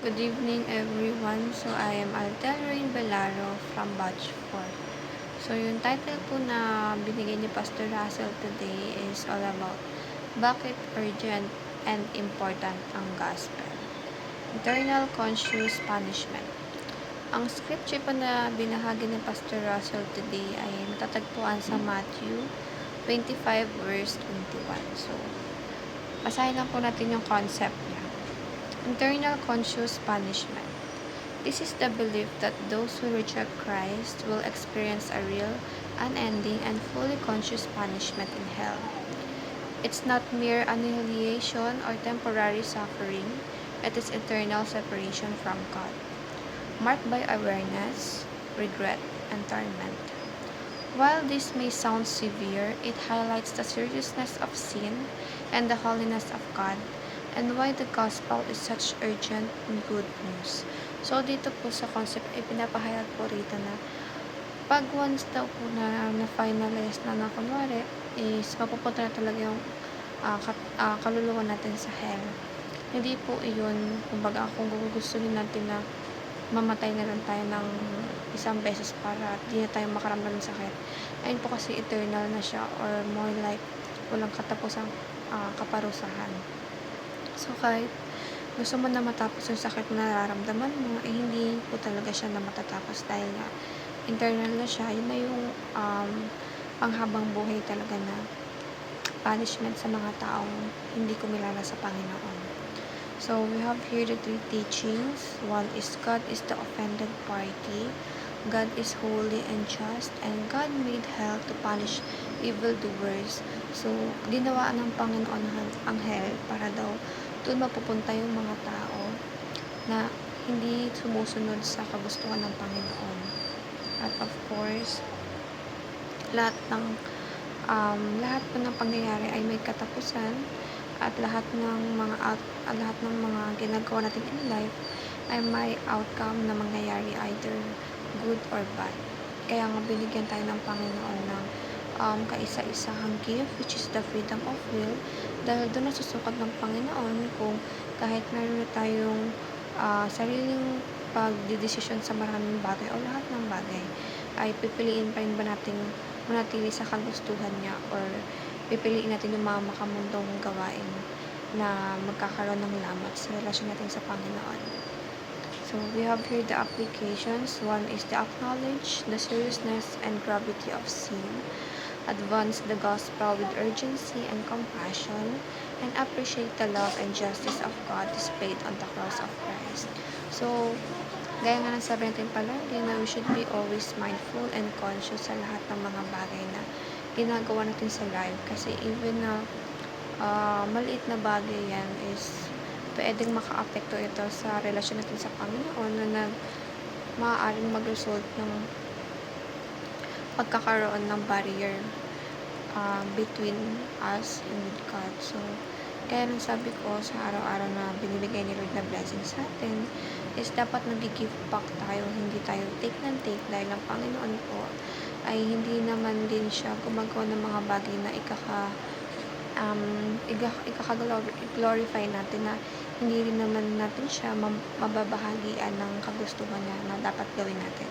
Good evening everyone. So I am Altel Rain Belaro from Batch 4. So yung title po na binigay ni Pastor Russell today is all about bakit urgent and important ang gospel. Eternal conscious punishment. Ang scripture po na binahagi ni Pastor Russell today ay matatagpuan sa Matthew 25 verse 21. So basahin lang po natin yung concept niya. Eternal conscious punishment. This is the belief that those who reject Christ will experience a real, unending, and fully conscious punishment in hell. It's not mere annihilation or temporary suffering, it is eternal separation from God, marked by awareness, regret, and torment. While this may sound severe, it highlights the seriousness of sin and the holiness of God, and why the gospel is such urgent and good news. So, dito po sa concept ay pinapahayag po rito na pag once daw po na-finalize na kunwari is mapupunta na talaga yung kaluluwa natin sa hell. Hindi po iyon, kumbaga kung gugustuhin natin na mamatay na lang tayo ng isang beses para di na tayo makaramdam ng sakit. Ayun po kasi eternal na siya or more like walang katapusang kaparusahan. So, kahit gusto mo na matapos yung sakit na nararamdaman mo, hindi po talaga siya na matatapos dahil nga internal na siya. Yun na yung panghabang buhay talaga na punishment sa mga taong hindi kumilala sa Panginoon. So, we have here the three teachings. One is God is the offended party. God is holy and just, and God made hell to punish evildoers. So, ginawaan ng Panginoon ang hell para daw doon mapupunta yung mga tao na hindi sumusunod sa kagustuhan ng Panginoon. At of course, lahat po ng pangyayari ay may katapusan at lahat ng mga ginagawa natin in life ay may outcome na mangyayari either good or bad. Kaya nga binigyan tayo ng Panginoon ng kaisa-isahang gift, which is the freedom of will, dahil doon nasusukat ng Panginoon kung kahit meron na tayong sariling pagdidesisyon sa maraming bagay o lahat ng bagay, ay pipiliin pa rin ba natin manatili sa kagustuhan niya or pipiliin natin yung mga makamundong gawain na magkakaroon ng lamot sa relasyon natin sa Panginoon. So, we have here the applications. One is to acknowledge the seriousness and gravity of sin, advance the gospel with urgency and compassion, and appreciate the love and justice of God displayed on the cross of Christ. So, gaya nga ng sabi natin palagi na we should be always mindful and conscious sa lahat ng mga bagay na ginagawa natin sa life. Kasi even na maliit na bagay yan is pwedeng maka-apekto ito sa relasyon natin sa Panginoon na maaaring mag-result ng pagkakaroon ng barrier between us and with God. So, kaya nang sabi ko sa araw-araw na binibigay ni Lord na blessing sa atin is dapat nag-give back tayo, hindi tayo take ng take dahil ang Panginoon po ay hindi naman din siya gumagawa ng mga bagay na ikaka-glorify natin na hindi rin naman natin siya mababahagian ng kagustuhan niya na dapat gawin natin.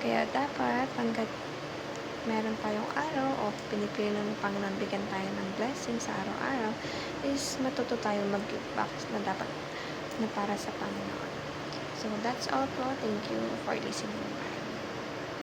Kaya dapat hanggat meron tayong araw o pinipili ng Panginoon bigyan tayo ng blessing sa araw-araw is matuto tayo mag-give back na dapat na para sa Panginoon. So, that's all po. Thank you for listening.